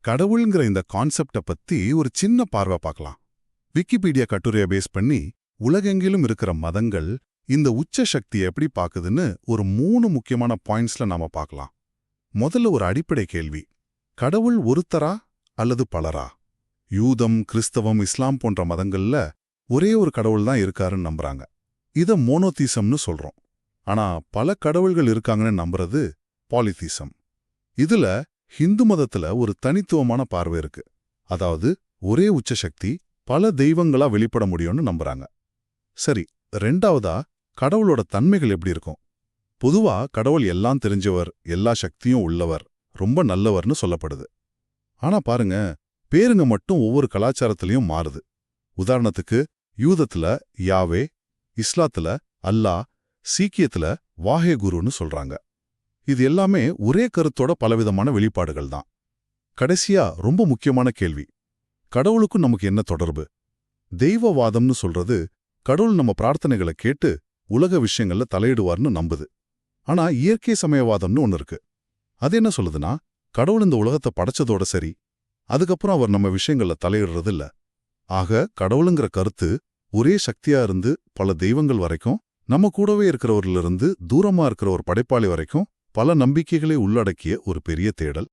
கடவுள்ங்கிற இந்த கான்செப்ட பத்தி ஒரு சின்ன பார்வை பார்க்கலாம். விக்கிபீடியா கட்டுரையை பேஸ் பண்ணி உலகெங்கிலும் இருக்கிற மதங்கள் இந்த உச்ச சக்தியை எப்படி பாக்குதுன்னு ஒரு 3 முக்கியமான பாயிண்ட்ஸ்ல நாம பார்க்கலாம். முதல்ல ஒரு அடிப்படை கேள்வி: கடவுள் ஒருத்தரா அல்லது பலரா? யூதம், கிறிஸ்தவம், இஸ்லாம் போன்ற மதங்கள்ல ஒரே ஒரு கடவுள் தான் இருக்காருன்னு நம்புறாங்க. இத மோனோதீசம்னு சொல்றோம். ஆனா பல கடவுள்கள் இருக்காங்கன்னு நம்புறது பாலிதீசம். இதுல ஹிந்து மதத்துல ஒரு தனித்துவமான பார்வை இருக்கு. அதாவது ஒரே உச்சசக்தி பல தெய்வங்களா வெளிப்பட முடியும்னு நம்புறாங்க. சரி, ரெண்டாவதா கடவுளோட தன்மைகள் எப்படி இருக்கும்? பொதுவா கடவுள் எல்லாம் தெரிஞ்சவர், எல்லா சக்தியும் உள்ளவர், ரொம்ப நல்லவர்னு சொல்லப்படுது. ஆனா பாருங்க, பேருங்க மட்டும் ஒவ்வொரு கலாச்சாரத்திலையும் மாறுது. உதாரணத்துக்கு யூதத்துல யாவே, இஸ்லாத்துல அல்லாஹ், சீக்கியத்துல வாஹேகுருன்னு சொல்றாங்க. இது எல்லாமே ஒரே கருத்தோட பலவிதமான வெளிப்பாடுகள் தான். கடைசியா ரொம்ப முக்கியமான கேள்வி: கடவுளுக்கும் நமக்கு என்ன தொடர்பு? தெய்வவாதம்னு சொல்றது கடவுள் நம்ம பிரார்த்தனைகளை கேட்டு உலக விஷயங்கள்ல தலையிடுவார்னு நம்புது. ஆனா இயற்கை சமயவாதம்னு ஒன்னு இருக்கு. அது என்ன சொல்லுதுன்னா, கடவுள் இந்த உலகத்தை படைச்சதோட சரி, அதுக்கப்புறம் அவர் நம்ம விஷயங்கள்ல தலையிடுறது இல்ல. ஆக கடவுளுங்கிற கருத்து ஒரே சக்தியா இருந்து பல தெய்வங்கள் வரைக்கும், நம்ம கூடவே இருக்கிறவரிலிருந்து தூரமா இருக்கிற ஒரு படைப்பாளி வரைக்கும் பல நம்பிக்கைகளை உள்ளடக்கிய ஒரு பெரிய தேடல்.